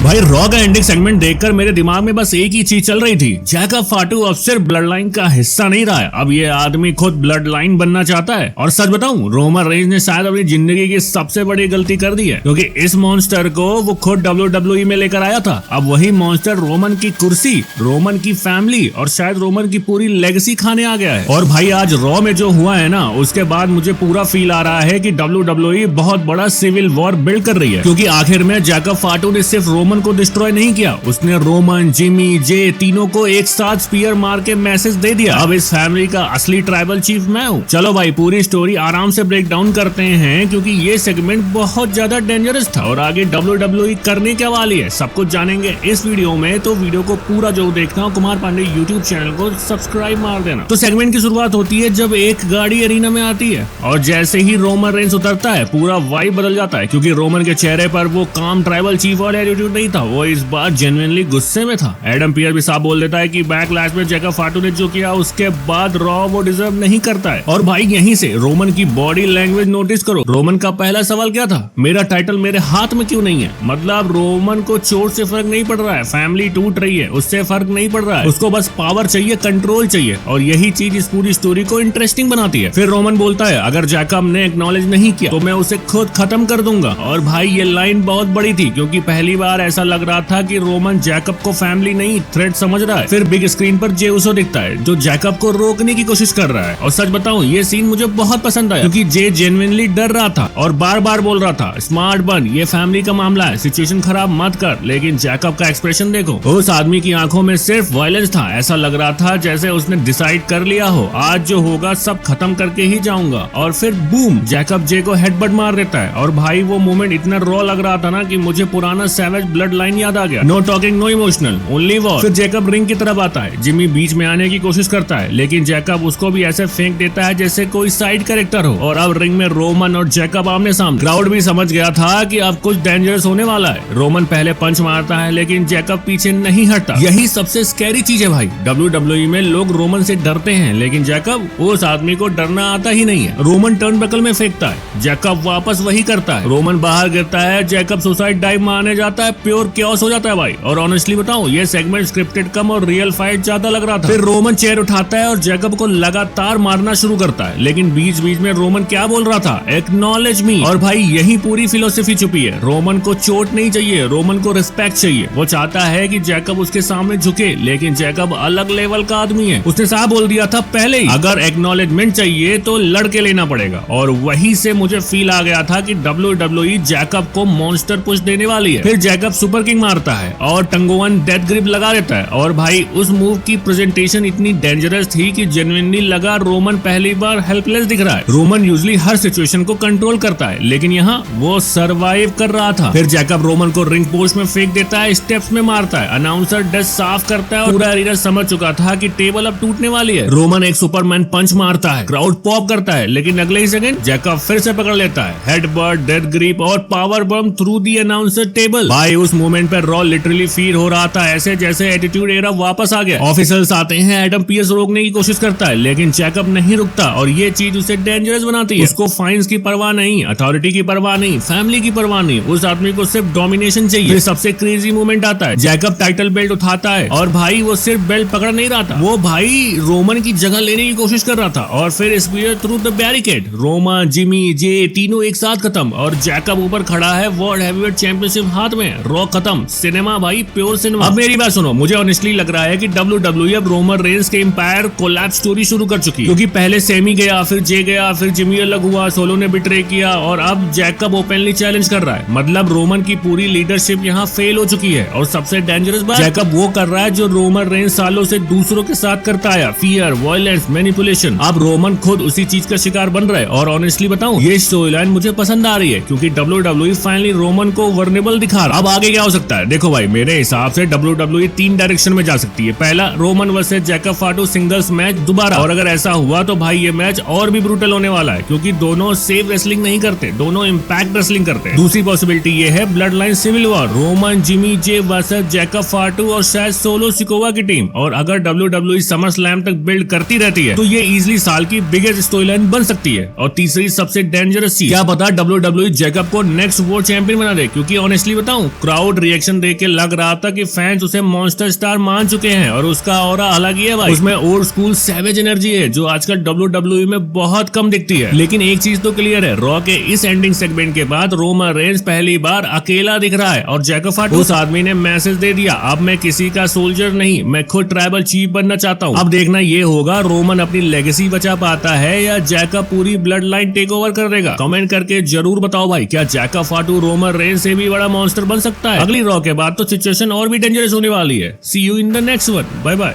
भाई रॉ का ending segment देखकर मेरे दिमाग में बस एक ही चीज चल रही थी, जैकब फाटू अब सिर्फ ब्लड लाइन का हिस्सा नहीं रहा है, अब ये आदमी खुद ब्लड लाइन बनना चाहता है। और सच बताऊं, रोमन रेंज ने शायद अपनी जिंदगी की सबसे बड़ी गलती कर दी है, क्योंकि इस मॉन्स्टर को वो खुद WWE में लेकर आया था। अब वही मॉन्स्टर रोमन की कुर्सी, रोमन की फैमिली और शायद रोमन की पूरी लेगेसी खाने आ गया है। और भाई आज रॉ में जो हुआ है ना, उसके बाद मुझे पूरा फील आ रहा है कि WWE बहुत बड़ा सिविल वॉर बिल्ड कर रही है, क्योंकि आखिर में जैकब फाटू ने सिर्फ रोमन को डिस्ट्रॉय नहीं किया, उसने रोमन, जिमी, जे तीनों को एक साथ स्पीयर मार के मैसेज दे दिया, अब इस फैमिली का असली ट्राइबल चीफ मैं हूँ। चलो भाई पूरी स्टोरी आराम से ब्रेक डाउन करते हैं, क्योंकि ये सेगमेंट बहुत ज्यादा डेंजरस था और आगे WWE करने क्या वाली है सब कुछ जानेंगे इस वीडियो में। तो वीडियो को पूरा जो देखना हो, कुमार पांडे यूट्यूब चैनल को सब्सक्राइब मार देना। तो सेगमेंट की शुरुआत होती है जब एक गाड़ी एरिना में आती है और जैसे ही रोमन रेंस उतरता है पूरा वाइब बदल जाता है, क्योंकि रोमन के चेहरे पर वो काम ट्राइबल चीफ वाला एटीट्यूड नहीं था, वो इस बार जेन्युइनली गुस्से में था। एडम पियर भी साफ बोल देता है कि बैकलैश में जैकब फाटू ने जो किया उसके बाद रॉ वो डिजर्व नहीं करता है। और भाई यहीं से रोमन की बॉडी लैंग्वेज नोटिस करो। रोमन का पहला सवाल क्या था, मेरा टाइटल मेरे हाथ में क्यों नहीं है। मतलब रोमन को चोट से फर्क नहीं पड़ रहा है, फैमिली टूट रही है उससे फर्क नहीं पड़ रहा है, उसको बस पावर चाहिए, कंट्रोल चाहिए, और यही चीज इस पूरी स्टोरी को इंटरेस्टिंग बनाती है। फिर रोमन बोलता है अगर जैकब ने एक्नॉलेज नहीं किया तो मैं उसे खुद खत्म कर दूंगा। और भाई ये लाइन बहुत बड़ी थी, क्योंकि पहली बार ऐसा लग रहा था कि रोमन जैकब को फैमिली नहीं थ्रेट समझ रहा है। फिर बिग स्क्रीन पर जे उसो दिखता है जो जैकब को रोकने की कोशिश कर रहा है। और सच बताऊं ये सीन मुझे बहुत पसंद आया, क्योंकि जे जेन्युइनली डर रहा था और बार बार बोल रहा था स्मार्ट बन, ये फैमिली का मामला है, सिचुएशन खराब मत कर। लेकिन जैकब का एक्सप्रेशन देखो, उस आदमी की आंखों में सिर्फ वायलेंस था। ऐसा लग रहा था जैसे उसने डिसाइड कर लिया हो आज जो होगा सब खत्म करके ही जाऊंगा। और फिर बूम, जैकब जे को हेडबट मार देता है। और भाई वो मोमेंट इतना रॉ लग रहा था ना कि मुझे पुराना सैवेज ब्लड लाइन याद आ गया। No talking, no emotional, only war. फिर जैकब रिंग की तरफ आता है, जिमी बीच में आने की कोशिश करता है, लेकिन जैकब उसको भी ऐसे फेंक देता है जैसे कोई साइड कैरेक्टर हो। और अब रिंग में रोमन और जैकब आमने सामने। क्राउड भी समझ गया था कि अब कुछ डेंजरस होने वाला है। रोमन पहले पंच मारता है, लेकिन जैकब पीछे नहीं हटता। यही सबसे स्कैरी चीज है भाई। WWE में लोग रोमन से डरते हैं, लेकिन जैकब उस आदमी को डरना आता ही नहीं है। रोमन टर्न बकल में फेंकता है, जैकब वापस वही करता है। रोमन बाहर गिरता है, जैकब सुसाइड डाइव मारने जाता है, प्योर क्योस हो जाता है भाई। और ऑनेस्टली बताऊं ये सेगमेंट स्क्रिप्टेड कम और रियल फाइट ज्यादा लग रहा था। फिर रोमन चेयर उठाता है और जैकब को लगातार मारना शुरू करता है, लेकिन बीच बीच में रोमन क्या बोल रहा था, एक्नॉलेज मी। और भाई यही पूरी फिलोसफी छुपी है। रोमन को चोट नहीं चाहिए, रोमन को रिस्पेक्ट चाहिए। वो चाहता है कि जैकब उसके सामने झुके, लेकिन जैकब अलग लेवल का आदमी है। उसने साफ बोल दिया था पहले ही, अगर एक्नॉलेजमेंट चाहिए तो लड़के लेना पड़ेगा। और वही से मुझे फील आ गया था कि WWE जैकब को मॉन्स्टर पुश देने वाली है। फिर जैकब सुपर किंग मारता है और टंगोवन डेथ ग्रिप लगा देता है। और भाई उस मूव की प्रेजेंटेशन इतनी डेंजरस थी कि जेन्युइनली लगा रोमन पहली बार हेल्पलेस दिख रहा है। रोमन यूजुअली हर सिचुएशन को कंट्रोल करता है, लेकिन यहाँ वो सरवाइव कर रहा था। फिर जैकब रोमन को रिंग पोस्ट में फेंक देता है, स्टेप्स में मारता है, अनाउंसर डस्ट साफ करता है। पूरा एरिना समझ चुका था कि टेबल अब टूटने वाली है। रोमन एक सुपरमैन पंच मारता है, क्राउड पॉप करता है, लेकिन अगले ही सेकंड जैकब फिर से पकड़ लेता है, हेडबट, डेथ ग्रिप और power bomb through the announcer table. भाई उस मोमेंट पर रॉ लिटरली फील हो रहा था ऐसे जैसे एटीट्यूड एरा वापस आ गया। ऑफिसर्स आते हैं, एडम पियर्स रोकने की कोशिश करता है, लेकिन जैकब नहीं रुकता और ये चीज उसे डेंजरस बनाती है। उसको फाइन्स की परवाह नहीं, अथॉरिटी की परवाह नहीं, फैमिली की परवाह नहीं, उस आदमी को सिर्फ डोमिनेशन चाहिए। फिर सबसे क्रेजी मोमेंट आता है, जैकब टाइटल बेल्ट उठाता है और भाई वो सिर्फ बेल्ट पकड़ नहीं रहा था, वो भाई रोमन की जगह लेने की कोशिश कर रहा था। और फिर spear through the barricade, Roman, Jimmy, Jey तीनों एक साथ खत्म और जैकब ऊपर खड़ा है, वर्ल्ड हैवीवेट चैंपियनशिप हाथ में। रॉ खत्म, सिनेमा भाई प्योर सिनेमा। अब मेरी बात सुनो, मुझे ऑनेस्टली लग रहा है कि WWE अब रोमन रेंस के एम्पायर कोलैप्स स्टोरी शुरू कर चुकी है, क्योंकि पहले सेमी गया, फिर जे गया, फिर जिमी अलग हुआ, सोलो ने बिट्रे किया और अब जैकब ओपनली चैलेंज कर रहा है। मतलब रोमन की पूरी लीडरशिप यहाँ फेल हो चुकी है। और सबसे डेंजरस बात, जैकब वो कर रहा है जो रोमन रेंस सालों से दूसरों के साथ करता आया, फियर, वायलेंस, मैनिपुलेशन। अब रोमन खुद उसी चीज का शिकार बन रहा है। और ऑनेस्टली बताऊं ये स्टोरी लाइन मुझे पसंद आ रही है, क्योंकि WWE फाइनली रोमन को वर्नेबल दिखा रहा। अब आगे क्या हो सकता है देखो भाई, मेरे हिसाब से WWE 3 डायरेक्शन में जा सकती है। पहला, Roman versus Jacob फाटू singles match दोबारा, और अगर ऐसा हुआ तो भाई ये मैच और भी ब्रूटल होने वाला है, क्योंकि दोनों सेफ रेसलिंग नहीं करते, दोनों इम्पैक्ट रेसलिंग करते हैं। दूसरी पॉसिबिलिटी ये है blood line civil war, Roman, Jimmy, Jey versus Jacob Fatu और शायद सोलो सिकोवा की टीम। और अगर WWE समर स्लैम तक बिल्ड करती रहती है तो ये इजिली साल की बिगेस्ट स्टोरी लाइन बन सकती है। और तीसरी सबसे डेंजरस चीज, क्या पता WWE जैकब को नेक्स्ट वर्ल्ड चैंपियन बना दे, क्योंकि ऑनेस्टली बताऊं क्राउड रिएक्शन देख के लग रहा था कि फैंस उसे मॉन्स्टर स्टार मान चुके हैं और उसका ऑरा अलग ही है भाई। उसमें ओल्ड स्कूल सैवेज एनर्जी है जो आजकल WWE में बहुत कम दिखती है। लेकिन एक चीज तो क्लियर है, रॉ के इस एंडिंग सेगमेंट के बाद रोमन रेंज पहली बार अकेला दिख रहा है और जैक फाटू उस आदमी ने मैसेज दे दिया, अब मैं किसी का सोल्जर नहीं, मैं खुद ट्राइबल चीफ बनना चाहता हूँ। अब देखना ये होगा रोमन अपनी लेगेसी बचा पाता है या जैका पूरी ब्लड लाइन टेक ओवर कर देगा। कमेंट करके जरूर बताओ भाई, क्या जैका फाटू रोमन रेंज से भी बड़ा मॉन्स्टर बन सकता है? अगली रॉ के बाद तो सिचुएशन और भी डेंजरस होने वाली है। See you in the next one, bye bye.